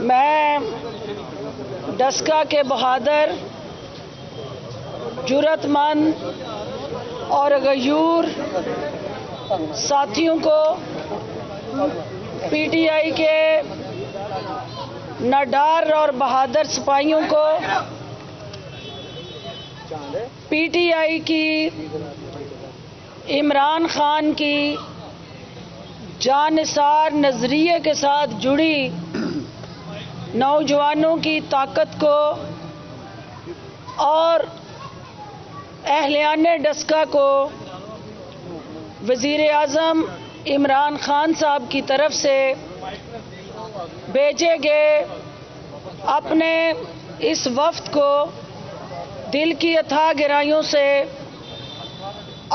میں ڈسکا کے بہادر، جرأت مند اور غیور ساتھیوں کو، پی ٹی آئی کے نڈر اور بہادر سپاہیوں کو، پی ٹی آئی کی عمران خان کی جانثار نظریے کے ساتھ جڑی نوجوانوں کی طاقت کو اور اہلیان ڈسکا کو وزیر اعظم عمران خان صاحب کی طرف سے بھیجے گئے اپنے اس وفد کو دل کی اتھاہ گہرائیوں سے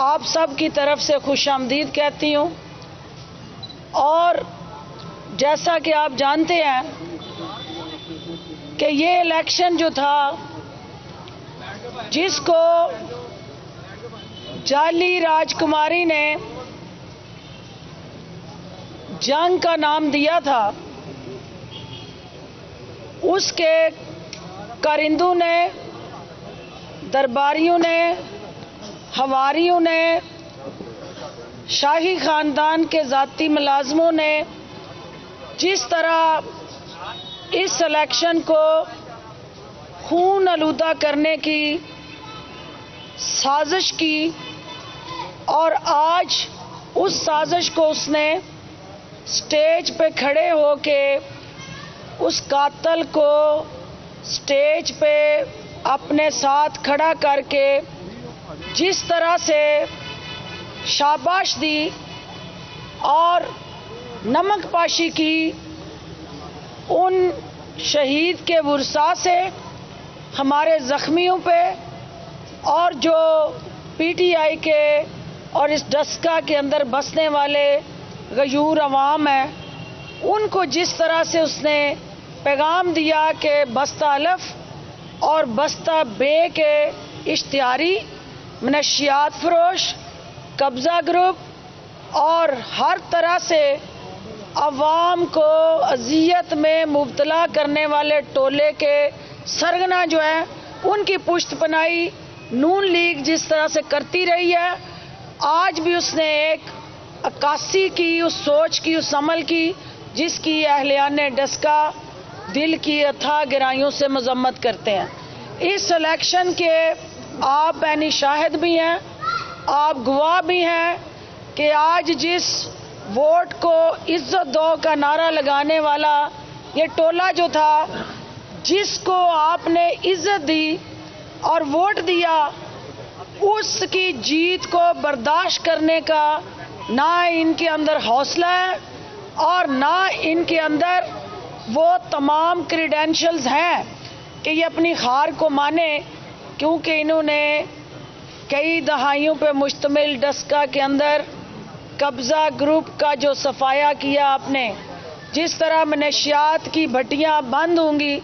آپ سب کی طرف سے خوش آمدید کہتی ہوں۔ اور جیسا کہ آپ جانتے ہیں کہ یہ الیکشن جو تھا، جس کو جعلی راجکماری نے جنگ کا نام دیا تھا، اس کے کارندوں نے، درباریوں نے، حواریوں نے، شاہی خاندان کے ذاتی ملازموں نے جس طرح اس الیکشن کو خون آلودہ کرنے کی سازش کی، اور آج اس سازش کو اس نے سٹیج پہ کھڑے ہو کے اس قاتل کو سٹیج پہ اپنے ساتھ کھڑا کر کے جس طرح سے شاباش دی اور نمک پاشی کی، ان شہید کے ورثاء سے، ہمارے زخمیوں پہ، اور جو پی ٹی آئی کے اور اس ڈسکا کے اندر بسنے والے غیور عوام ہیں، ان کو جس طرح سے اس نے پیغام دیا کہ بستہ الف اور بستہ بے کے اشتہاری، منشیات فروش، قبضہ گروپ اور ہر طرح سے عوام کو اذیت میں مبتلا کرنے والے ٹولے کے سرغنہ جو ہیں، ان کی پشت پناہی نون لیگ جس طرح سے کرتی رہی ہے، آج بھی اس نے ایک عکاسی کی، اس سوچ کی، اس عمل کی جس کی اہلیان ڈسکا دل کی اتھاہ گہرائیوں سے مذمت کرتے ہیں۔ اس الیکشن کے آپ عینی شاہد بھی ہیں، آپ گواہ بھی ہیں کہ آج جس ووٹ کو عزت دو کا نعرہ لگانے والا یہ ٹولہ جو تھا، جس کو آپ نے عزت دی اور ووٹ دیا، اس کی جیت کو برداشت کرنے کا نہ ان کے اندر حوصلہ ہے اور نہ ان کے اندر وہ تمام کریڈینشلز ہیں کہ یہ اپنی ہار کو مانے، کیونکہ انہوں نے کئی دہائیوں پہ مشتمل ڈسکا کے اندر قبضہ گروپ کا جو صفایا کیا آپ نے، جس طرح منشیات کی بھٹیاں بند ہوں گی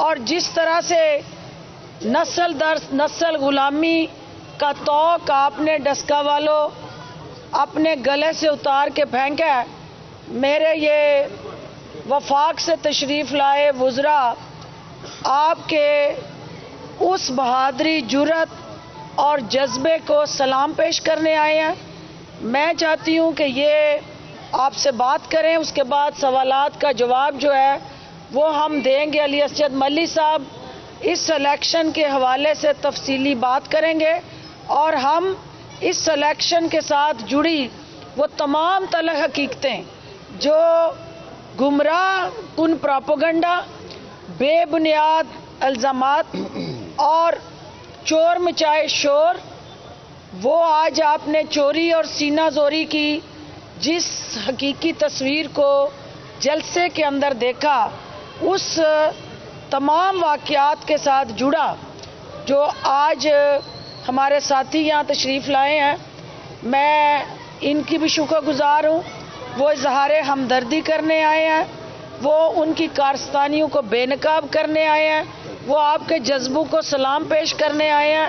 اور جس طرح سے نسل در نسل غلامی کا توق آپ نے ڈسکا والوں اپنے گلے سے اتار کے پھینکا ہے، میرے یہ وفاق سے تشریف لائے وزراء آپ کے اس بہادری، جرأت اور جذبے کو سلام پیش کرنے آئے ہیں۔ میں چاہتی ہوں کہ یہ آپ سے بات کریں، اس کے بعد سوالات کا جواب جو ہے وہ ہم دیں گے۔ علی اسجد ملی صاحب اس الیکشن کے حوالے سے تفصیلی بات کریں گے، اور ہم اس الیکشن کے ساتھ جڑی وہ تمام تلخ حقیقتیں جو گمراہ کن پراپیگنڈا، بے بنیاد الزامات اور چور مچائے شور، وہ آج آپ نے چوری اور سینہ زوری کی جس حقیقی تصویر کو جلسے کے اندر دیکھا، اس تمام واقعات کے ساتھ جڑا جو آج ہمارے ساتھی یہاں تشریف لائے ہیں، میں ان کی بھی شکر گزار ہوں۔ وہ اظہار ہمدردی کرنے آئے ہیں، وہ ان کی کارستانیوں کو بے نقاب کرنے آئے ہیں، وہ آپ کے جذبوں کو سلام پیش کرنے آئے ہیں۔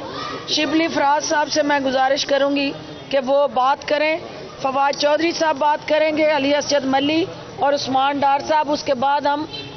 شبلی فراز صاحب سے میں گزارش کروں گی کہ وہ بات کریں، فواد چودھری صاحب بات کریں گے، علی اسجد ملی اور عثمان ڈار صاحب، اس کے بعد ہم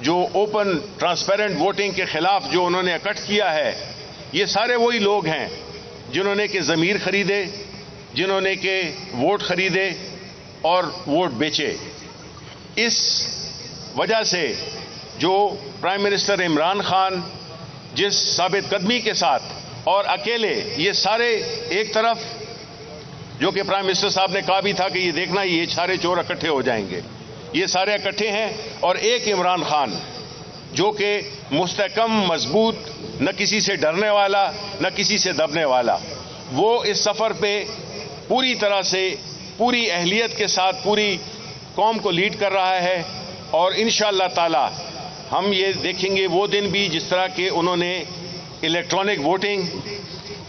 جو اوپن ٹرانسپیرنٹ ووٹنگ کے خلاف جو انہوں نے اکٹھ کیا ہے، یہ سارے وہی لوگ ہیں جنہوں نے کہ ضمیر خریدے، جنہوں نے کہ ووٹ خریدے اور ووٹ بیچے۔ اس وجہ سے جو پرائم منسٹر عمران خان جس ثابت قدمی کے ساتھ اور اکیلے، یہ سارے ایک طرف جو کہ پرائم منسٹر صاحب نے کہا بھی تھا کہ یہ دیکھنا یہ سارے چور اکٹھے ہو جائیں گے، یہ سارے اکٹھے ہیں، اور ایک عمران خان جو کہ مستحکم، مضبوط، نہ کسی سے ڈرنے والا نہ کسی سے دبنے والا، وہ اس سفر پہ پوری طرح سے پوری اہلیت کے ساتھ پوری قوم کو لیڈ کر رہا ہے۔ اور انشاءاللہ تعالی ہم یہ دیکھیں گے وہ دن بھی جس طرح کہ انہوں نے الیکٹرانک ووٹنگ،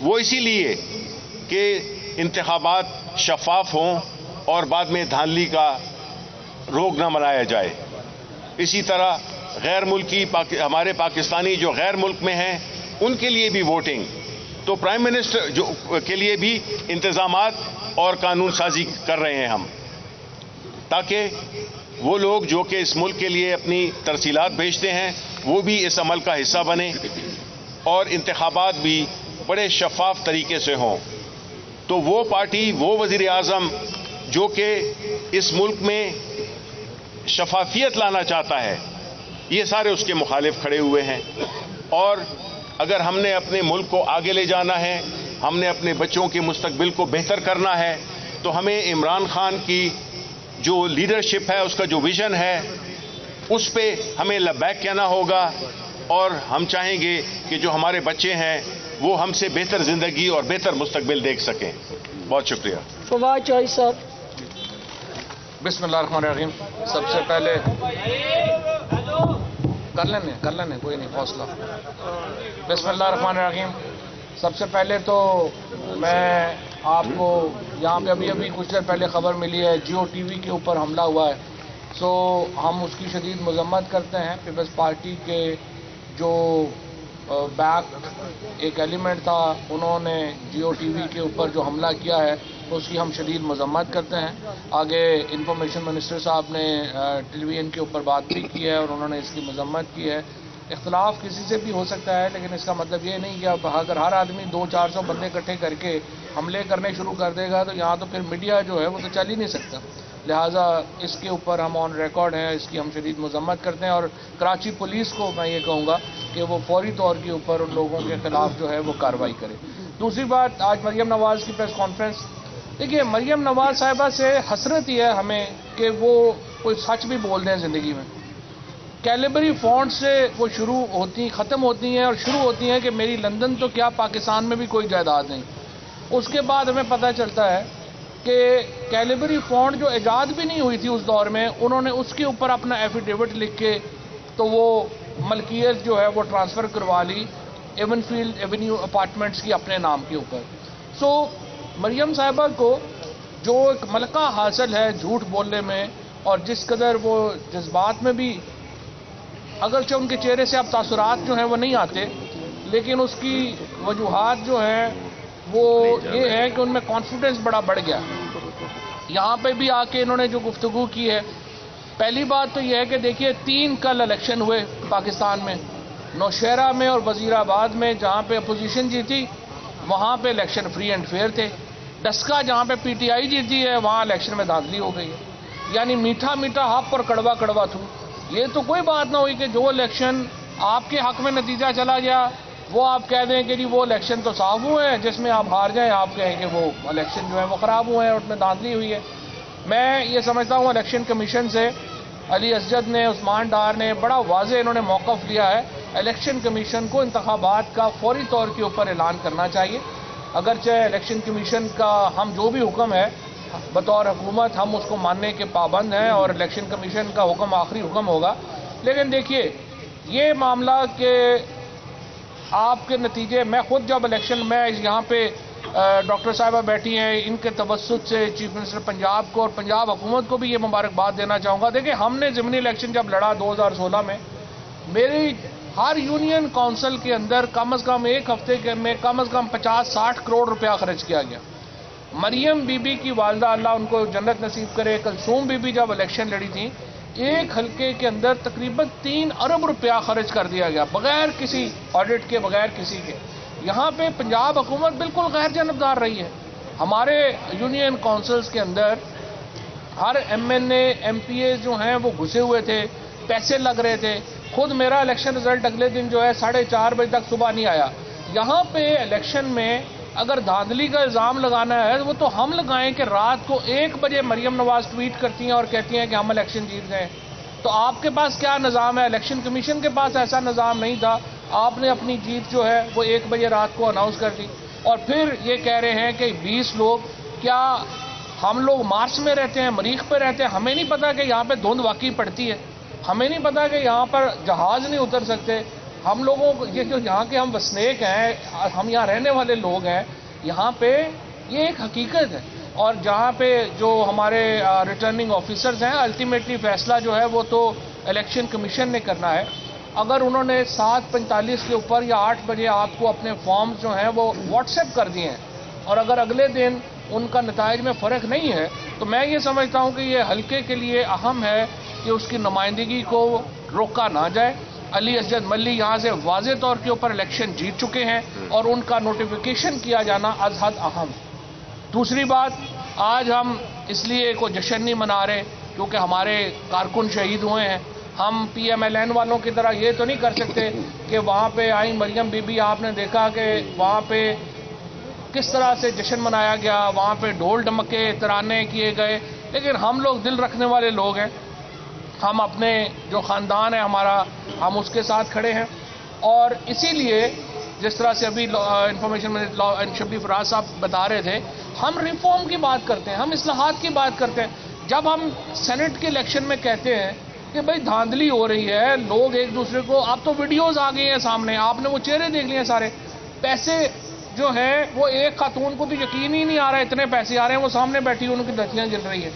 وہ اسی لیے کہ انتخابات شفاف ہوں اور بعد میں دھاندلی کا روگ نہ منایا جائے۔ اسی طرح غیر ملکی ہمارے پاکستانی جو غیر ملک میں ہیں ان کے لیے بھی ووٹنگ، تو پرائم منسٹر جو کے لیے بھی انتظامات اور قانون سازی کر رہے ہیں ہم، تاکہ وہ لوگ جو کہ اس ملک کے لیے اپنی ترسیلات بھیجتے ہیں وہ بھی اس عمل کا حصہ بنیں اور انتخابات بھی بڑے شفاف طریقے سے ہوں۔ تو وہ پارٹی، وہ وزیر اعظم جو کہ اس ملک میں شفافیت لانا چاہتا ہے، یہ سارے اس کے مخالف کھڑے ہوئے ہیں۔ اور اگر ہم نے اپنے ملک کو آگے لے جانا ہے، ہم نے اپنے بچوں کے مستقبل کو بہتر کرنا ہے، تو ہمیں عمران خان کی جو لیڈرشپ ہے، اس کا جو ویژن ہے، اس پہ ہمیں لبیک کہنا ہوگا، اور ہم چاہیں گے کہ جو ہمارے بچے ہیں وہ ہم سے بہتر زندگی اور بہتر مستقبل دیکھ سکیں۔ بہت شکریہ۔ فواد چوہدری صاحب۔ بسم اللہ الرحمن الرحیم۔ سب سے پہلے کر لینے کوئی نہیں، حوصلہ۔ بسم اللہ الرحمن الرحیم۔ سب سے پہلے تو میں آپ کو یہاں پہ ابھی کچھ دیر پہلے خبر ملی ہے جیو ٹی وی کے اوپر حملہ ہوا ہے، سو ہم اس کی شدید مذمت کرتے ہیں۔ پیپلز پارٹی کے جو بیک ایک ایلیمنٹ تھا، انہوں نے جیو ٹی وی کے اوپر جو حملہ کیا ہے تو اس کی ہم شدید مذمت کرتے ہیں۔ آگے انفارمیشن منسٹر صاحب نے ٹیلی ویژن کے اوپر بات بھی کی ہے اور انہوں نے اس کی مذمت کی ہے۔ اختلاف کسی سے بھی ہو سکتا ہے، لیکن اس کا مطلب یہ نہیں کہ اگر ہر آدمی 200-400 بندے اکٹھے کر کے حملے کرنے شروع کر دے گا تو یہاں تو پھر میڈیا جو ہے وہ تو چل ہی نہیں سکتا۔ لہٰذا اس کے اوپر ہم آن ریکارڈ ہیں، اس کی ہم شدید مذمت کرتے ہیں، اور کراچی پولیس کو میں یہ کہوں گا کہ وہ فوری طور کے اوپر ان لوگوں کے خلاف جو ہے وہ کارروائی کرے۔ دوسری بات، آج مریم نواز کی پریس کانفرنس، دیکھیے مریم نواز صاحبہ سے حسرت یہ ہے ہمیں کہ وہ کوئی سچ بھی بول دیں زندگی میں۔ کیلیبری فونٹ سے وہ شروع ہوتی ختم ہوتی ہیں، اور شروع ہوتی ہیں کہ میری لندن تو کیا پاکستان میں بھی کوئی جائیداد نہیں۔ اس کے بعد ہمیں پتہ چلتا ہے کہ کیلیبری فونٹ جو ایجاد بھی نہیں ہوئی تھی اس دور میں، انہوں نے اس کے اوپر اپنا ایفیڈیوٹ لکھ کے تو وہ ملکیت جو ہے وہ ٹرانسفر کروا لی ایون فیلڈ ایونیو اپارٹمنٹس کی اپنے نام کے اوپر۔ سو مریم صاحبہ کو جو ایک ملکہ حاصل ہے جھوٹ بولنے میں، اور جس قدر وہ جذبات میں بھی، اگرچہ ان کے چہرے سے اب تاثرات جو ہیں وہ نہیں آتے، لیکن اس کی وجوہات جو ہیں وہ یہ ہے کہ ان میں کانفیڈنس بڑا بڑھ گیا۔ یہاں پہ بھی آ کے انہوں نے جو گفتگو کی ہے، پہلی بات تو یہ ہے کہ دیکھیے 3 کل الیکشن ہوئے پاکستان میں، نوشہرہ میں اور وزیر آباد میں، جہاں پہ اپوزیشن جیتی وہاں پہ الیکشن فری اینڈ فیئر تھے۔ ڈسکا جہاں پہ پی ٹی آئی جیتی ہے وہاں الیکشن میں دھاندلی ہو گئی ہے، یعنی میٹھا میٹھا ہپ اور کڑوا کڑوا تھو۔ یہ تو کوئی بات نہ ہوئی کہ جو الیکشن آپ کے حق میں نتیجہ چلا گیا وہ آپ کہہ دیں کہ جی وہ الیکشن تو صاف ہوئے ہیں، جس میں آپ ہار جائیں آپ کہیں کہ وہ الیکشن جو ہے وہ خراب ہوئے ہیں اور اس میں دھاندلی ہوئی ہے۔ میں یہ سمجھتا ہوں الیکشن کمیشن سے علی اسجد نے، عثمان ڈار نے بڑا واضح انہوں نے موقف لیا ہے۔ الیکشن کمیشن کو انتخابات کا فوری طور کے اوپر اعلان کرنا چاہیے، اگرچہ الیکشن کمیشن کا ہم جو بھی حکم ہے بطور حکومت ہم اس کو ماننے کے پابند ہیں، اور الیکشن کمیشن کا حکم آخری حکم ہوگا، لیکن دیکھیے یہ معاملہ کہ آپ کے نتیجے، میں خود جب الیکشن میں یہاں پہ ڈاکٹر صاحبہ بیٹھی ہیں، ان کے توسط سے چیف منسٹر پنجاب کو اور پنجاب حکومت کو بھی یہ مبارکباد دینا چاہوں گا۔ دیکھیں ہم نے ضمنی الیکشن جب لڑا 2016 میں، میری ہر یونین کونسل کے اندر کم از کم ایک ہفتے میں کم از کم 50-60 کروڑ روپیہ خرچ کیا گیا۔ مریم بی بی کی والدہ اللہ ان کو جنت نصیب کرے، کلثوم بی بی جب الیکشن لڑی تھی ایک حلقے کے اندر تقریباً 3 ارب روپیہ خرچ کر دیا گیا بغیر کسی آڈٹ کے، بغیر کسی کے. یہاں پہ پنجاب حکومت بالکل غیر جانبدار رہی ہے. ہمارے یونین کونسلز کے اندر ہر M N A M P A جو ہیں وہ گھسے ہوئے تھے، پیسے لگ رہے تھے. خود میرا الیکشن رزلٹ اگلے دن جو ہے 4:30 بجے تک صبح نہیں آیا. یہاں پہ الیکشن میں اگر دھاندلی کا الزام لگانا ہے وہ تو ہم لگائیں کہ رات کو 1 بجے مریم نواز ٹویٹ کرتی ہیں اور کہتی ہیں کہ ہم الیکشن جیت گئے. تو آپ کے پاس کیا نظام ہے؟ الیکشن کمیشن کے پاس ایسا نظام نہیں تھا. آپ نے اپنی جیت جو ہے وہ 1 بجے رات کو اناؤنس کر دی اور پھر یہ کہہ رہے ہیں کہ 20 لوگ. کیا ہم لوگ مارس میں رہتے ہیں، مریخ پہ رہتے ہیں؟ ہمیں نہیں پتا کہ یہاں پہ دھند واقعی پڑتی ہے؟ ہمیں نہیں پتا کہ یہاں پر جہاز نہیں اتر سکتے؟ ہم لوگوں کو یہ جو یہاں کے ہم وسنیک ہیں، ہم یہاں رہنے والے لوگ ہیں، یہاں پہ یہ ایک حقیقت ہے. اور جہاں پہ جو ہمارے ریٹرننگ آفیسرز ہیں، الٹیمیٹلی فیصلہ جو ہے وہ تو الیکشن کمیشن نے کرنا ہے. اگر انہوں نے 7:45 کے اوپر یا 8 بجے آپ کو اپنے فارمز جو ہیں وہ واٹس ایپ کر دیے ہیں اور اگر اگلے دن ان کا نتائج میں فرق نہیں ہے تو میں یہ سمجھتا ہوں کہ یہ حلقے کے لیے اہم ہے کہ اس کی نمائندگی کو روکا نہ جائے. علی اسجد ملی یہاں سے واضح طور کے اوپر الیکشن جیت چکے ہیں اور ان کا نوٹیفیکیشن کیا جانا از حد اہم. دوسری بات، آج ہم اس لیے کوئی جشن نہیں منا رہے کیونکہ ہمارے کارکن شہید ہوئے ہیں. ہم پی ایم ایل این والوں کی طرح یہ تو نہیں کر سکتے کہ وہاں پہ آئی مریم بی بی، آپ نے دیکھا کہ وہاں پہ کس طرح سے جشن منایا گیا، وہاں پہ ڈھول ڈمکے ترانے کیے گئے. لیکن ہم لوگ دل رکھنے والے لوگ ہیں، ہم اپنے جو خاندان ہے ہمارا، ہم اس کے ساتھ کھڑے ہیں. اور اسی لیے جس طرح سے ابھی انفارمیشن منسٹر شبلی فراز صاحب بتا رہے تھے، ہم ریفارم کی بات کرتے ہیں، ہم اصلاحات کی بات کرتے ہیں. جب ہم سینٹ کے الیکشن میں کہتے ہیں کہ بھائی دھاندلی ہو رہی ہے، لوگ ایک دوسرے کو، اب تو ویڈیوز آ گئی ہیں سامنے، آپ نے وہ چہرے دیکھ لیے سارے. پیسے جو ہیں وہ ایک خاتون کو تو یقین ہی نہیں آ رہا ہے اتنے پیسے آ رہے ہیں، وہ سامنے بیٹھی ان کی دھتیاں جل رہی ہیں.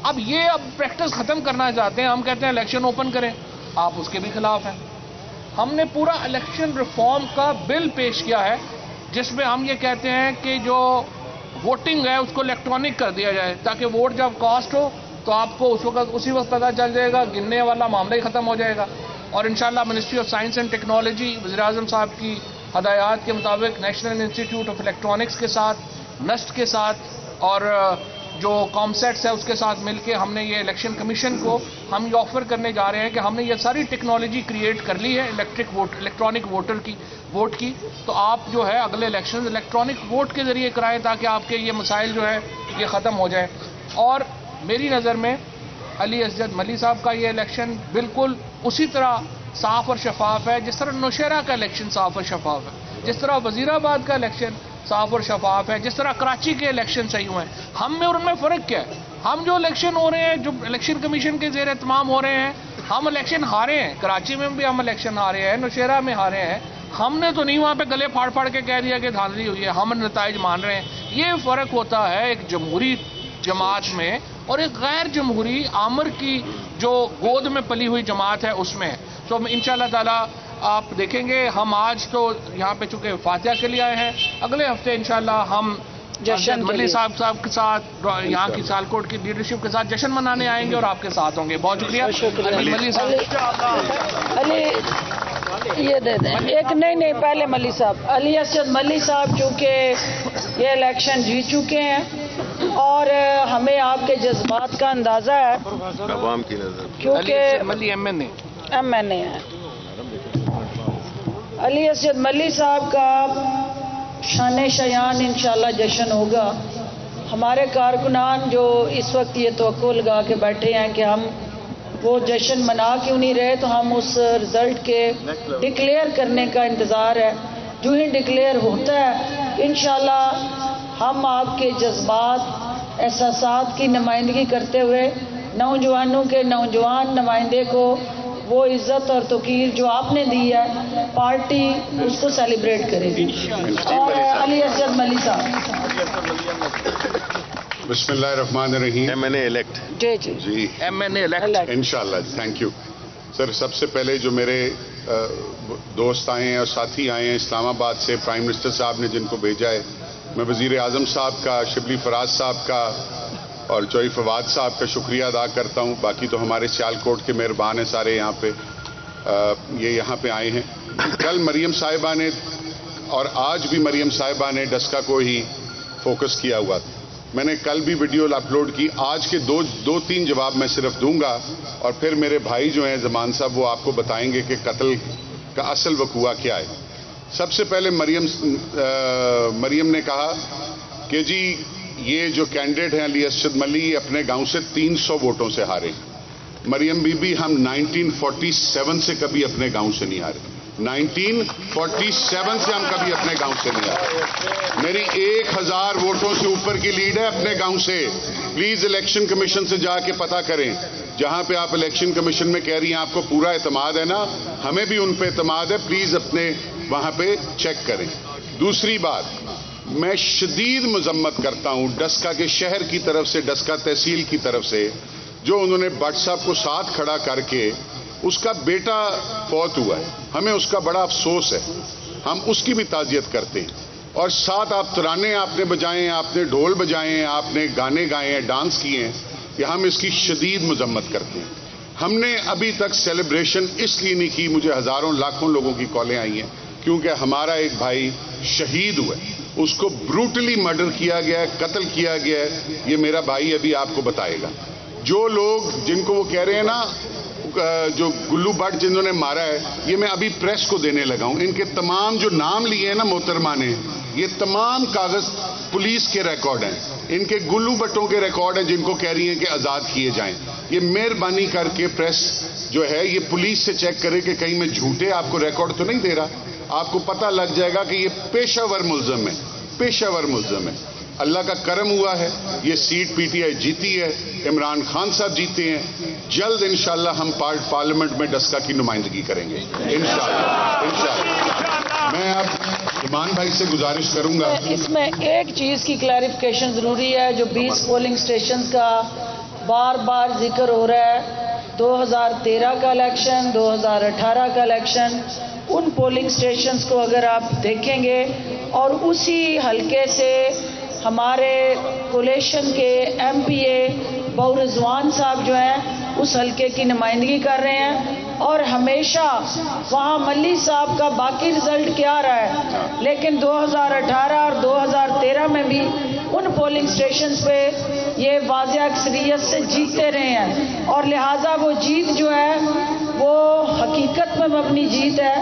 اب پریکٹس ختم کرنا چاہتے ہیں. ہم کہتے ہیں الیکشن اوپن کریں، آپ اس کے بھی خلاف ہیں. ہم نے پورا الیکشن ریفارم کا بل پیش کیا ہے جس میں ہم یہ کہتے ہیں کہ جو ووٹنگ ہے اس کو الیکٹرانک کر دیا جائے تاکہ ووٹ جب کاسٹ ہو تو آپ کو اسی وقت پتہ چل جائے گا، گننے والا معاملہ ہی ختم ہو جائے گا. اور انشاءاللہ ministry of science and technology وزیر اعظم صاحب کی ہدایات کے مطابق نیشنل انسٹیٹیوٹ آف الیکٹرانکس کے ساتھ، نسٹ کے ساتھ اور جو کامسیٹس ہے اس کے ساتھ مل کے ہم نے یہ الیکشن کمیشن کو ہم یہ آفر کرنے جا رہے ہیں کہ ہم نے یہ ساری ٹیکنالوجی کریٹ کر لی ہے الیکٹرانک ووٹ کی. تو آپ جو ہے اگلے الیکشن الیکٹرانک ووٹ کے ذریعے کرائیں تاکہ آپ کے یہ مسائل جو ہے یہ ختم ہو جائے. اور میری نظر میں علی اسجد ملی صاحب کا یہ الیکشن بالکل اسی طرح صاف اور شفاف ہے جس طرح نوشہرہ کا الیکشن صاف اور شفاف ہے، جس طرح وزیر آباد کا الیکشن صاف اور شفاف ہے، جس طرح کراچی کے الیکشن صحیح ہوئے ہیں. ہم میں اور ان میں فرق کیا ہے؟ ہم جو الیکشن ہو رہے ہیں، جو الیکشن کمیشن کے زیر اہتمام ہو رہے ہیں، ہم الیکشن ہارے ہیں. کراچی میں بھی ہم الیکشن ہارے ہیں، نوشہرہ میں ہارے ہیں. ہم نے تو نہیں وہاں پہ گلے پھاڑ پھاڑ کے کہہ دیا کہ دھاندلی ہوئی ہے، ہم نتائج مان رہے ہیں. یہ فرق ہوتا ہے ایک جمہوری جماعت میں اور ایک غیر جمہوری آمر کی جو گود میں پلی ہوئی جماعت ہے اس میں. تو انشاءاللہ تعالیٰ آپ دیکھیں گے، ہم آج تو یہاں پہ چونکہ فاتحہ کے لیے آئے ہیں، اگلے ہفتے انشاءاللہ ہم جشن ملی صاحب کے ساتھ یہاں کی سیالکوٹ کی لیڈرشپ کے ساتھ جشن منانے آئیں گے اور آپ کے ساتھ ہوں گے. بہت شکریہ ملی صاحب. علی یہ دے دیں ایک، نہیں پہلے ملی صاحب. علی اسجد ملی صاحب چونکہ یہ الیکشن جیت چکے ہیں اور ہمیں آپ کے جذبات کا اندازہ ہے عوام کی نظر کیونکہ ملی ایم این اے ہیں. علی اسجد ملی صاحب کا شان شیان انشاءاللہ جشن ہوگا. ہمارے کارکنان جو اس وقت یہ توقع لگا کے بیٹھے ہیں کہ ہم وہ جشن منا کیوں نہیں رہے، تو ہم اس رزلٹ کے ڈکلیئر کرنے کا انتظار ہے. جو ہی ڈکلیئر ہوتا ہے انشاءاللہ ہم آپ کے جذبات احساسات کی نمائندگی کرتے ہوئے نوجوانوں کے نوجوان نمائندے کو وہ عزت اور توقیر جو آپ نے دی ہے پارٹی اس کو سیلیبریٹ کرے گی. اور علی اسجد ملی صاحب بسم اللہ الرحمن الرحیم. M N A elect. جی ایم این اے الیکٹ انشاءاللہ. Thank you sir. سب سے پہلے جو میرے دوست آئے ہیں اور ساتھی آئے ہیں اسلام آباد سے، پرائم منسٹر صاحب نے جن کو بھیجا ہے، میں وزیر اعظم صاحب کا، شبلی فراز صاحب کا، اور چوئی فواد صاحب کا شکریہ ادا کرتا ہوں. باقی تو ہمارے سیالکوٹ کے مہربان ہیں سارے یہاں پہ، یہ یہاں پہ آئے ہیں. کل مریم صاحبہ نے اور آج بھی مریم صاحبہ نے ڈسکا کو ہی فوکس کیا ہوا تھا. میں نے کل بھی ویڈیو اپلوڈ کی. آج کے دو تین جواب میں صرف دوں گا اور پھر میرے بھائی جو ہیں زمان صاحب وہ آپ کو بتائیں گے کہ قتل کا اصل وقوع کیا ہے. سب سے پہلے مریم نے کہا کہ جی یہ جو کینڈیڈیٹ ہیں علی اسد ملی یہ اپنے گاؤں سے 300 ووٹوں سے ہارے. مریم بی بی ہم 1947 سے کبھی اپنے گاؤں سے نہیں ہارے. 1947 سے ہم کبھی اپنے گاؤں سے نہیں ہارے. میری 1000 ووٹوں سے اوپر کی لیڈ ہے اپنے گاؤں سے. پلیز الیکشن کمیشن سے جا کے پتہ کریں. جہاں پہ آپ الیکشن کمیشن میں کہہ رہی ہیں آپ کو پورا اعتماد ہے نا، ہمیں بھی ان پہ اعتماد ہے. پلیز اپنے وہاں پہ چیک کریں. دوسری بات، میں شدید مذمت کرتا ہوں ڈسکا کے شہر کی طرف سے، ڈسکا تحصیل کی طرف سے، جو انہوں نے بٹ صاحب کو ساتھ کھڑا کر کے، اس کا بیٹا فوت ہوا ہے، ہمیں اس کا بڑا افسوس ہے، ہم اس کی بھی تعزیت کرتے ہیں. اور ساتھ آپ ترانے آپ نے بجائے ہیں، آپ نے ڈھول بجائے ہیں، آپ نے گانے گائے ہیں، ڈانس کیے ہیں، کہ ہم اس کی شدید مذمت کرتے ہیں. ہم نے ابھی تک سیلیبریشن اس لیے نہیں کی، مجھے ہزاروں لاکھوں لوگوں کی کالیں آئی ہیں، کیونکہ ہمارا ایک بھائی شہید ہوا ہے، اس کو بروٹلی مرڈر کیا گیا ہے، قتل کیا گیا ہے. یہ میرا بھائی ابھی آپ کو بتائے گا. جو لوگ جن کو وہ کہہ رہے ہیں نا جو گلو بٹ جنہوں نے مارا ہے، یہ میں ابھی پریس کو دینے لگا ہوں. ان کے تمام جو نام لیے ہیں نا محترمہ نے، یہ تمام کاغذ پولیس کے ریکارڈ ہیں. ان کے گلو بٹوں کے ریکارڈ ہیں جن کو کہہ رہی ہیں کہ آزاد کیے جائیں. یہ مہربانی کر کے پریس جو ہے یہ پولیس سے چیک کرے کہ کہیں میں جھوٹے آپ کو ریکارڈ تو نہیں دے رہا. آپ کو پتہ لگ جائے گا کہ یہ پیشہ ور ملزم ہے، پیشہ ور ملزم ہے. اللہ کا کرم ہوا ہے، یہ سیٹ پی ٹی آئی جیتی ہے، عمران خان صاحب جیتے ہیں. جلد انشاءاللہ ہم پارلیمنٹ میں ڈسکا کی نمائندگی کریں گے انشاءاللہ. میں اب زمان بھائی سے گزارش کروں گا. اس میں ایک چیز کی کلیریفیکیشن ضروری ہے. جو 20 پولنگ سٹیشنز کا بار بار ذکر ہو رہا ہے، 2013 کا الیکشن، 2018 کا الیکشن، ان پولنگ سٹیشنز کو اگر آپ دیکھیں گے اور اسی حلقے سے ہمارے کولیشن کے ایم پی اے بہو رضوان صاحب جو ہیں اس حلقے کی نمائندگی کر رہے ہیں، اور ہمیشہ وہاں ملی صاحب کا باقی رزلٹ کیا رہا ہے، لیکن 2018 اور 2013 میں بھی ان پولنگ سٹیشنز پہ یہ واضح اکثریت سے جیتتے رہے ہیں، اور لہٰذا وہ جیت جو ہے وہ حقیقت میں مبنی جیت ہے،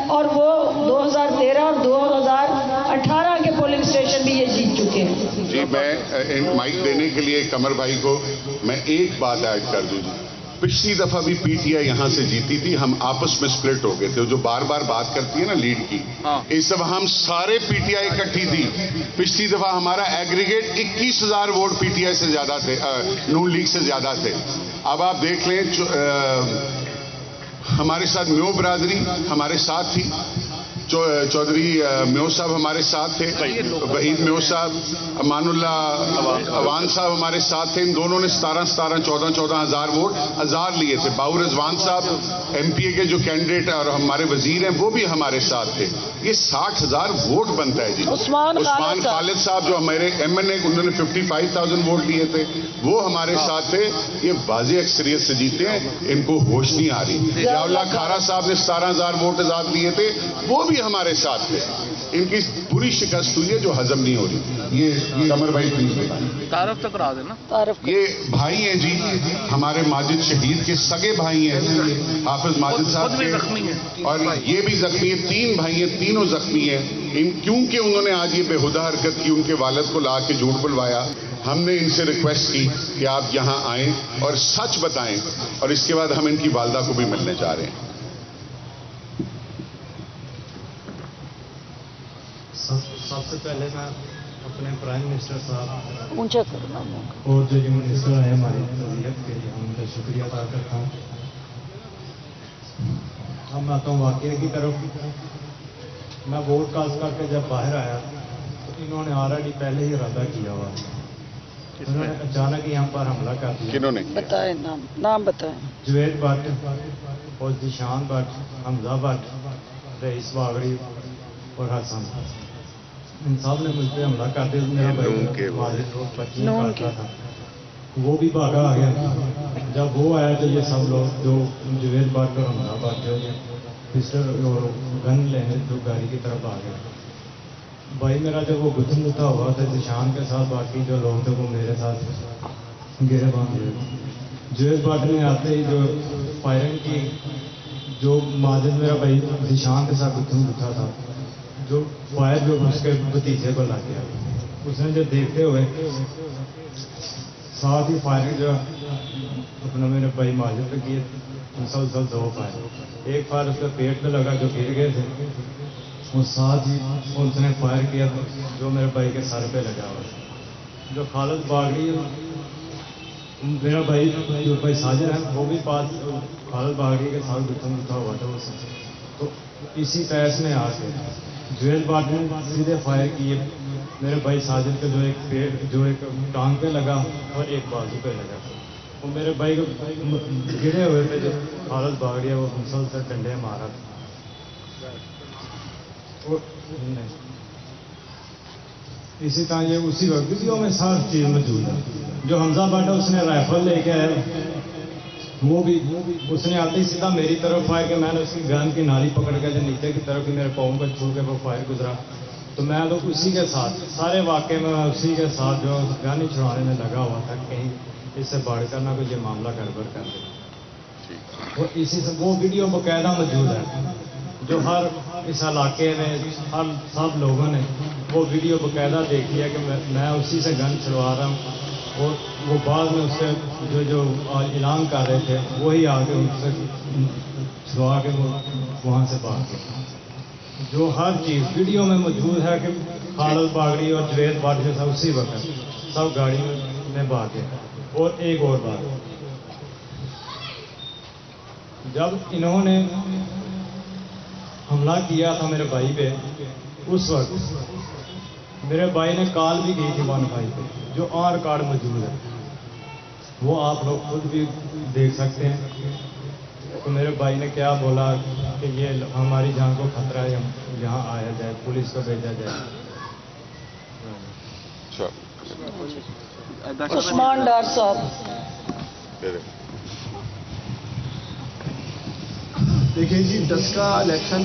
اور وہ 2013 اور 2018 کے پولنگ سٹیشن بھی یہ جیت چکے ہیں. جی میں مائک دینے کے لیے قمر بھائی کو میں ایک بات ایڈ کر دوں. جی پچھلی دفعہ بھی پی ٹی آئی یہاں سے جیتی تھی، ہم آپس میں سپلٹ ہو گئے تھے. جو بار بار بات کرتی ہے نا لیڈ کی، اس دفعہ ہم سارے پی ٹی آئی اکٹھی تھی. پچھلی دفعہ ہمارا aggregate 21,000 vote P T I سے زیادہ تھے، نون لیگ سے زیادہ تھے. اب آپ دیکھ لیں ہمارے ساتھ میو برادری ہمارے ساتھ تھی، چودھری میو صاحب ہمارے ساتھ تھے، وحید میو صاحب، امان اللہ اوان صاحب ہمارے ساتھ تھے. ان دونوں نے 14,000 ووٹ آزاد لیے تھے. بہو رضوان صاحب ایم پی اے کے جو کینڈیڈیٹ اور ہمارے وزیر ہیں وہ بھی ہمارے ساتھ تھے. یہ 60,000 ووٹ بنتا ہے. جی عثمان خالد صاحب جو ہمارے ایم این اے انہوں نے 55,000 ووٹ لیے تھے، وہ ہمارے ساتھ تھے. یہ واضح اکثریت سے جیتے ہیں، ان کو ہوش نہیں آ رہی. ضیاء اللہ کھارا صاحب نے 17,000 ووٹ آزاد لیے تھے، وہ بھی ہمارے ساتھ تھے. ان کی بری شکست ہوئی ہے جو ہضم نہیں ہو رہی. یہ قمر بھائی پلیز تعارف تو کرا دینا. یہ بھائی ہیں جی ہمارے ماجد شہید کے سگے بھائی ہیں، حافظ ماجد صاحب کے، اور یہ بھی زخمی ہیں. 3 بھائی ہیں، تینوں زخمی ہیں. کیونکہ انہوں نے آج یہ بے ہدہ حرکت کی، ان کے والد کو لا کے جھوٹ بلوایا. ہم نے ان سے ریکویسٹ کی کہ آپ یہاں آئیں اور سچ بتائیں، اور اس کے بعد ہم ان کی والدہ کو بھی ملنے جا رہے ہیں. سب سے پہلے میں اپنے پرائم منسٹر صاحب اونچا کرنا اور جو منسٹر ہیں ہماری وزیرت کے لیے ان کا شکریہ ادا کرتا ہوں. اب میں آتا ہوں واقعے کی طرف. میں ووٹ کاسٹ کر کے جب باہر آیا تو انہوں نے آلریڈی پہلے ہی ارادہ کیا ہوا. انہوں نے اچانک ہی ہم پر حملہ کر دیا. کنہوں نے بتائیں نام بتائیں. جوید بٹ اور ذیشان بٹ، حمزہ بٹ، رئیس واغڑی اور حسن، ان سب نے مجھ پہ حملہ کر دیا. میرا بھائی تھا. وہ بھی بھاگا آ گیا. جب وہ آیا تو یہ سب لوگ جو جوید بٹ اور حمزہ بٹ جو پسٹل اور گن لینے جو گاڑی کی طرف آ گئے. بھائی میرا جب وہ گتھم گتھا ہوا تھا ذیشان کے ساتھ باقی جو لوگ تھے وہ میرے ساتھ گرے باندھے. جوید بٹ نے آتے ہی جو فائرنگ کی, جو ماجد میرا بھائی ذیشان کے ساتھ گتھم گتھا تھا, جو فائر جو اس کے بھتیجے پر لگ گیا. اس نے جو دیکھتے ہوئے ساتھ ہی فائرنگ جو اپنا میرے بھائی ماجد پہ کیے, مسلسل 2 فائر. ایک فائر اس کے پیٹ پہ لگا جو گر گئے تھے, اور ساتھ ہی اس نے فائر کیا جو میرے بھائی کے سر پہ لگا ہوا. جو خالد باغڑی میرا بھائی جو بھائی ساجد ہے وہ بھی پاس خالد باغڑی کے ساتھ گتھم گتھا ہوا تھا اس سے. تو اسی تیس میں آ کے جویل باٹ نے سیدھے فائر کیے میرے بھائی ساجد کے جو ایک ٹانگ پہ لگا اور ایک بازو پہ لگا. وہ میرے بھائی کو گرے ہوئے تھے جو خالد باغڑی ہے وہ مسلسل ڈنڈے مارا تھا. اسی طرح یہ اسی وقت ویڈیو میں ساری چیز موجود ہے. جو حمزہ بٹ ہے اس نے رائفل لے کے آیا, وہ بھی اس نے آتے ہی سیدھا میری طرف فائر کیا. میں نے اس کی گن کی نالی پکڑ کے جو نیچے کی طرف میرے پاؤں کو چھو کے وہ فائر گزرا. تو میں تو اسی کے ساتھ سارے واقعے میں اسی کے ساتھ جو گن چھڑانے میں لگا ہوا تھا کہیں اس سے بڑھ کر نہ کوئی یہ معاملہ گڑبڑ کر دے. اور اسی سے وہ ویڈیو باقاعدہ موجود ہے جو ہر اس علاقے میں سب لوگوں نے وہ ویڈیو باقاعدہ دیکھی ہے کہ میں اسی سے گن چھڑوا رہا ہوں. اور وہ بعد میں اس سے جو اعلان کر رہے تھے وہی آ کے ان سے چھڑوا کے وہ وہاں سے بھاگ گئے. جو ہر چیز ویڈیو میں موجود ہے کہ خالد باغڑی اور جوید بٹ جو تھا اسی وقت سب گاڑی میں بھاگ گئے. اور ایک اور بات, جب انہوں نے حملہ کیا تھا میرے بھائی پہ اس وقت میرے بھائی نے کال بھی کی تھی 15 پہ جو آن ریکارڈ موجود ہے, وہ آپ لوگ خود بھی دیکھ سکتے ہیں. تو میرے بھائی نے کیا بولا کہ یہ ہماری جان کو خطرہ ہے, ہم یہاں آیا جائے, پولیس کو بھیجا جائے. عثمان ڈار صاحب. دیکھیں جی, ڈسکا الیکشن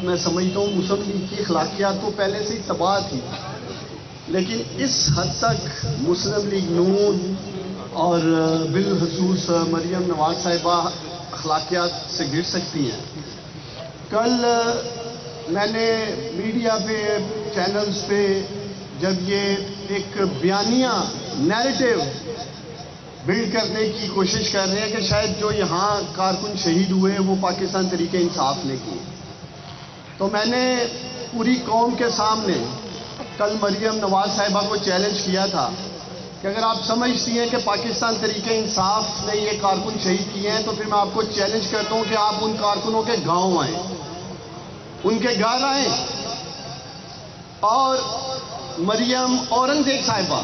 میں سمجھتا ہوں مسلم لیگ کی اخلاقیات تو پہلے سے ہی تباہ تھی, لیکن اس حد تک مسلم لیگ نون اور بالخصوص مریم نواز صاحبہ اخلاقیات سے گر سکتی ہیں. کل میں نے میڈیا پہ چینلز پہ جب یہ ایک بیانیہ نیریٹو بلڈ کرنے کی کوشش کر رہے ہیں کہ شاید جو یہاں کارکن شہید ہوئے وہ پاکستان تحریک انصاف نے کیے, تو میں نے پوری قوم کے سامنے کل مریم نواز صاحبہ کو چیلنج کیا تھا کہ اگر آپ سمجھتی ہیں کہ پاکستان تحریک انصاف نے یہ کارکن شہید کیے ہیں تو پھر میں آپ کو چیلنج کرتا ہوں کہ آپ ان کارکنوں کے گاؤں آئیں, ان کے گھر آئیں. اور مریم اورنگزیب صاحبہ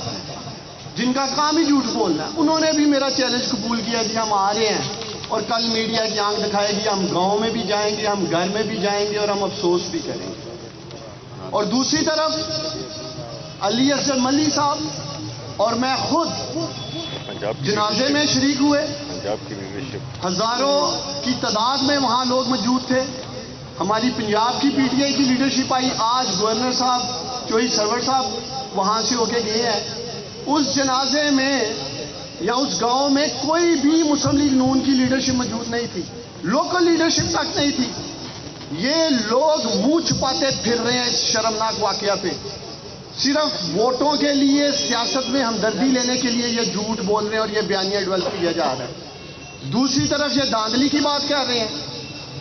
جن کا کام ہی جھوٹ بولنا ہے, انہوں نے بھی میرا چیلنج قبول کیا کہ ہم آ رہے ہیں, اور کل میڈیا کی آنکھ دکھائے گی, ہم گاؤں میں بھی جائیں گے, ہم گھر میں بھی جائیں گے, اور ہم افسوس بھی کریں گے. اور دوسری طرف علی اصغر ملی صاحب اور میں خود جنازے میں شریک ہوئے, ہزاروں کی تعداد میں وہاں لوگ موجود تھے. ہماری پنجاب کی پی ٹی آئی کی لیڈرشپ آئی, آج گورنر صاحب چوہی سرور صاحب وہاں سے ہو کے گئے ہیں. اس جنازے میں یا اس گاؤں میں کوئی بھی مسلم لیگ نون کی لیڈرشپ موجود نہیں تھی, لوکل لیڈرشپ تک نہیں تھی. یہ لوگ منہ چھپاتے پھر رہے ہیں اس شرمناک واقعہ پہ, صرف ووٹوں کے لیے, سیاست میں ہمدردی لینے کے لیے یہ جھوٹ بول رہے ہیں اور یہ بیانیہ ڈیولپ کیا جا رہا ہے. دوسری طرف یہ دھاندلی کی بات کر رہے ہیں.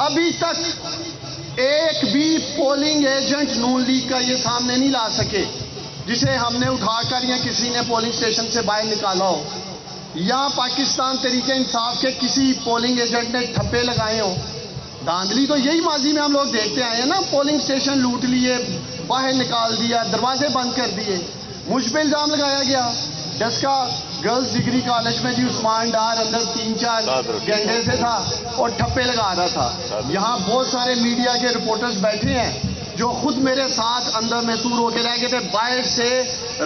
ابھی تک ایک بھی پولنگ ایجنٹ نون لیگ کا یہ سامنے نہیں لا سکے جسے ہم نے اٹھا کر یا کسی نے پولنگ اسٹیشن سے باہر نکالا ہو, یا پاکستان تحریک انصاف کے کسی پولنگ ایجنٹ نے ٹھپے لگائے ہوں. دھاندلی تو یہی ماضی میں ہم لوگ دیکھتے آئے ہیں نا, پولنگ اسٹیشن لوٹ لیے, باہر نکال دیا, دروازے بند کر دیے. مجھ پہ الزام لگایا گیا ڈسکا گرلز ڈگری کالج میں جی عثمان ڈار اندر 3-4 گھنٹے سے تھا اور ٹھپے لگا رہا تھا. یہاں بہت سارے میڈیا کے رپورٹرز بیٹھے ہیں جو خود میرے ساتھ اندر محصور ہو کے رہ گئے تھے. باہر سے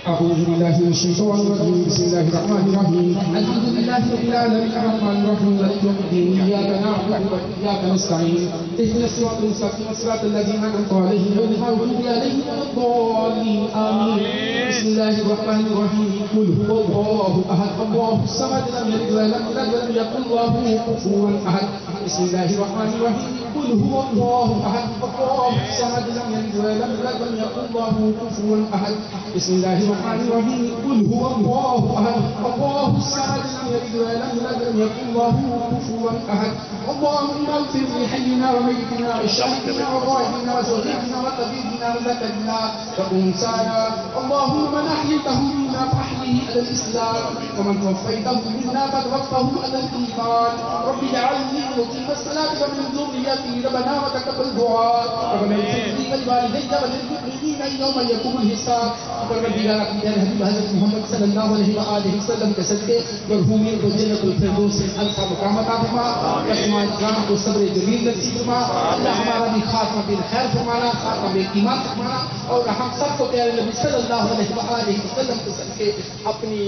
أعوذ بالله من الشيطان الرجيم بسم الله الرحمن الرحيم الحمد لله رب العالمين الرحمن الرحيم مالك يوم الدين إياك نعبد وإياك نستعين اهدنا الصراط المستقيم صراط الذين أنعمت عليهم غير المغضوب عليهم ولا الضالين آمين بسم الله الرحمن الرحيم قل هو الله أحد الله الصمد لم يلد ولم يولد ولم يكن له كفوا أحد بسم الله الرحمن الرحيم قل هو الله أحد الله الصمد لم يلد ولم يولد ولم يكن له كفوا أحد بسم الله الرحمن الرحيم قل هو الله أحد الله الصمد لم يلد ولم يولد ولم يكن له كفوا أحد اللهم اغفر لحينا وميتنا وشهيدنا وغائبنا وصغيرنا وكبيرنا وذكرنا وأنثانا اللهم من أحييته منا فأحيه على الإسلام ومن توفيته منا فتوفه على الإيمان رب اجعلني مقيم الصلاة ومن ذريتي ربنا وتقبل دعاء ربنا اغفر لي ولوالدي وللمؤمنين يوم يقوم الحساب ربنا يا رب يا حبيب حضرت محمد صلی اللہ علیہ وآلہ وسلم کے صدقے مرحومین کو جنت الفردوس سے اعلیٰ مقامات عطا فرما، رحماء کرام کو صبر جمیل نصیب فرما، اللہ ہمارا بھی خاتمہ بالخیر فرمانا، خاتمہ بالایمان فرمانا، اور ہم سب کو پیارے نبی صلی اللہ علیہ وآلہ وسلم کے صدقے اپنی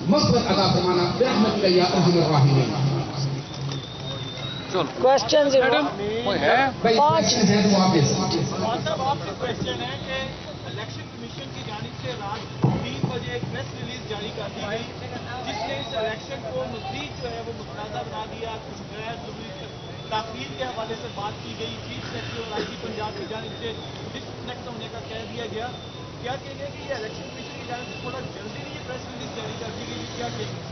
مغفرت عطا فرمانا برحمتک یا ارحم الراحمین۔ کوشچنز پانچ ہیں تو آپ صاحب آپ کا کوشچن ہے کہ الیکشن کمیشن کی جانب سے رات 3 بجے ایک پریس ریلیز جاری کر دی گئی جس نے اس الیکشن کو مزید جو ہے وہ متنازع بنا دیا، کچھ غیر ضروری تاخیر کے حوالے سے بات کی گئی، چیف سیکرٹری اور آئی جی پنجاب کی جانب سے ڈسکنیکٹ ہونے کا کہہ دیا گیا۔ کیا کہیں گے کہ یہ الیکشن کمیشن کی جانب سے تھوڑا جلدی نہیں یہ پریس ریلیز جاری کر دی گئی، کیا کہیں گے؟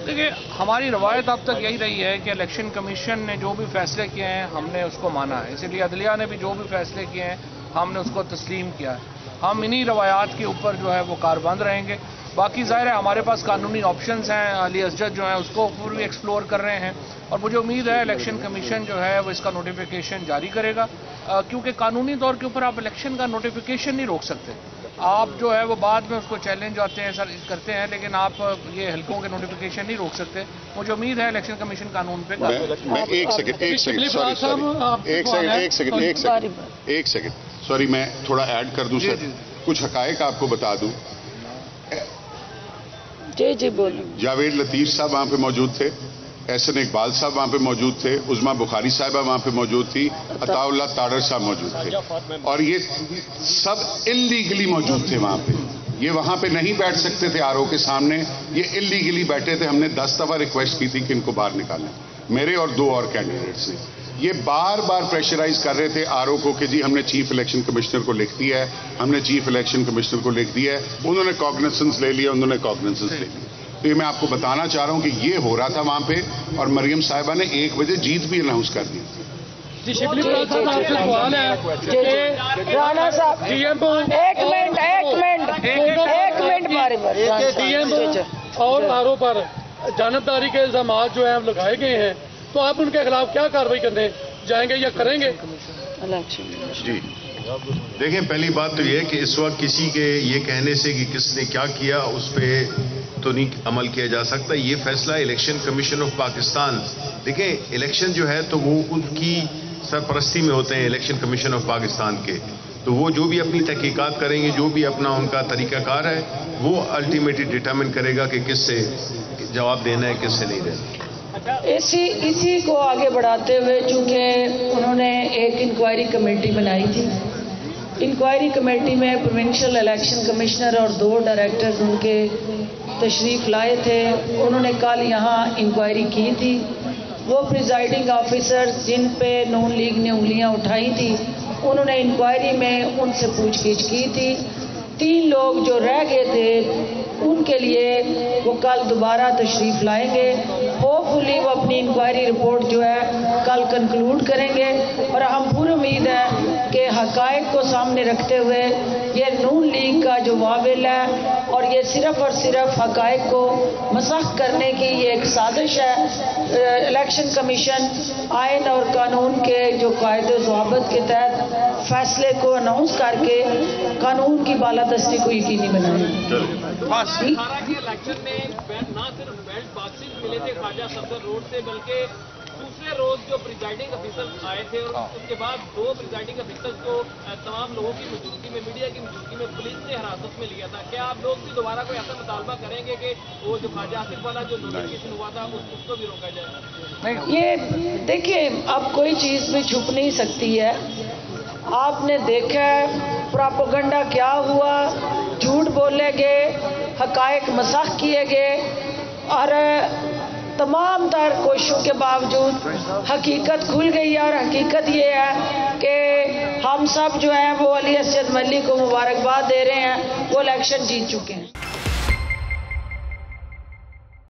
دیکھیے ہماری روایت اب تک یہی رہی ہے کہ الیکشن کمیشن نے جو بھی فیصلے کیے ہیں ہم نے اس کو مانا ہے، اسی لیے عدلیہ نے بھی جو بھی فیصلے کیے ہیں ہم نے اس کو تسلیم کیا ہے۔ ہم انہی روایات کے اوپر جو ہے وہ کاربند رہیں گے۔ باقی ظاہر ہے ہمارے پاس قانونی آپشنز ہیں، علی اسجد جو ہیں اس کو بھی ایکسپلور کر رہے ہیں، اور مجھے امید ہے الیکشن کمیشن جو ہے وہ اس کا نوٹیفیکیشن جاری کرے گا، کیونکہ قانونی طور کے اوپر آپ الیکشن کا نوٹیفیکیشن نہیں روک سکتے۔ آپ جو ہے وہ بعد میں اس کو چیلنج آتے ہیں سر کرتے ہیں، لیکن آپ یہ حلقوں کے نوٹیفیکیشن نہیں روک سکتے. مجھے امید ہے الیکشن کمیشن قانون پہ میں ایک سیکنڈ سوری میں تھوڑا ایڈ کر دوں سر. کچھ حقائق آپ کو بتا دوں. جی بولیں. جاوید لطیف صاحب وہاں پہ موجود تھے، احسن اقبال صاحب وہاں پہ موجود تھے، عظما بخاری صاحبہ وہاں پہ موجود تھی، عطا اللہ تاڑر صاحب موجود تھے، اور یہ سب انلیگلی موجود تھے وہاں پہ. یہ وہاں پہ نہیں بیٹھ سکتے تھے آر او کے سامنے، یہ انلیگلی بیٹھے تھے. ہم نے 10 دفعہ ریکویسٹ کی تھی کہ ان کو باہر نکالیں، میرے اور 2 اور کینڈیڈیٹس نے. یہ بار بار پریشرائز کر رہے تھے آر او کو کہ جی ہم نے چیف الیکشن کمشنر کو لکھ دیا ہے، ہم نے چیف الیکشن کمشنر کو لکھ دیا ہے. انہوں نے کاگنیسنس لے لیا، انہوں نے کاگنیسنس لے لیا. تو یہ میں آپ کو بتانا چاہ رہا ہوں کہ یہ ہو رہا تھا وہاں پہ، اور مریم صاحبہ نے 1 بجے جیت بھی اناؤنس کر دی. رانا صاحب ایک منٹ ڈی ایم اور آر او پر جانبداری کے الزامات جو ہیں لگائے گئے ہیں، تو آپ ان کے خلاف کیا کارروائی کرنے جائیں گے یا کریں گے؟ جی دیکھیں، پہلی بات تو یہ ہے کہ اس وقت کسی کے یہ کہنے سے کہ کس نے کیا کیا اس پہ تو نہیں عمل کیا جا سکتا. یہ فیصلہ الیکشن کمیشن آف پاکستان. دیکھیں الیکشن جو ہے تو وہ ان کی سرپرستی میں ہوتے ہیں الیکشن کمیشن آف پاکستان کے. تو وہ جو بھی اپنی تحقیقات کریں گے، جو بھی اپنا ان کا طریقہ کار ہے، وہ الٹیمیٹلی ڈٹرمن کرے گا کہ کس سے جواب دینا ہے، کس سے نہیں دینا. اسی کو آگے بڑھاتے ہوئے، چونکہ انہوں نے ایک انکوائری کمیٹی بنائی تھی، انکوائری کمیٹی میں پروونشل الیکشن کمشنر اور 2 ڈائریکٹر ان کے تشریف لائے تھے. انہوں نے کل یہاں انکوائری کی تھی. وہ پریزائڈنگ آفیسر جن پہ نون لیگ نے انگلیاں اٹھائی تھی، انہوں نے انکوائری میں ان سے پوچھ گچھ کی تھی. 3 لوگ جو رہ گئے تھے ان کے لیے وہ کل دوبارہ تشریف لائیں گے. ہوپ فلی وہ اپنی انکوائری رپورٹ جو ہے کل کنکلوڈ کریں گے، اور ہم پوری امید ہے کہ حقائق کو سامنے رکھتے ہوئے یہ نون لیگ کا جو واویل ہے اور یہ صرف اور صرف حقائق کو مسخ کرنے کی یہ ایک سازش ہے. الیکشن کمیشن آئین اور قانون کے جو قاعدے و ضوابط کے تحت فیصلے کو اناؤنس کر کے قانون کی بالادستی کو یقینی بنائے. 18 کے الیکشن میں نہ صرف بیلٹ باکسنگ ملے تھے خواجہ صفدر روڈ سے، بلکہ دوسرے روز جو پریزائڈنگ افیسر آئے تھے اور اس کے بعد 2 پریزائڈنگ افیسر کو تمام لوگوں کی موجودگی میں، میڈیا کی موجودگی میں پولیس نے حراست میں لیا تھا. کیا آپ لوگ بھی دوبارہ کوئی ایسا مطالبہ کریں گے کہ وہ جو خواجہ آصف والا جو نوٹیفیکیشن ہوا تھا اس کو بھی روکا جائے؟ یہ دیکھیں، اب کوئی چیز بھی چھپ نہیں سکتی ہے. آپ نے دیکھا ہے پراپوگنڈا کیا ہوا، جھوٹ بولے گئے، حقائق مسخ کیے گئے، اور تمام تر کوششوں کے باوجود حقیقت کھل گئی ہے. اور حقیقت یہ ہے کہ ہم سب جو ہیں وہ علی اسجد ملی کو مبارکباد دے رہے ہیں، وہ الیکشن جیت چکے ہیں.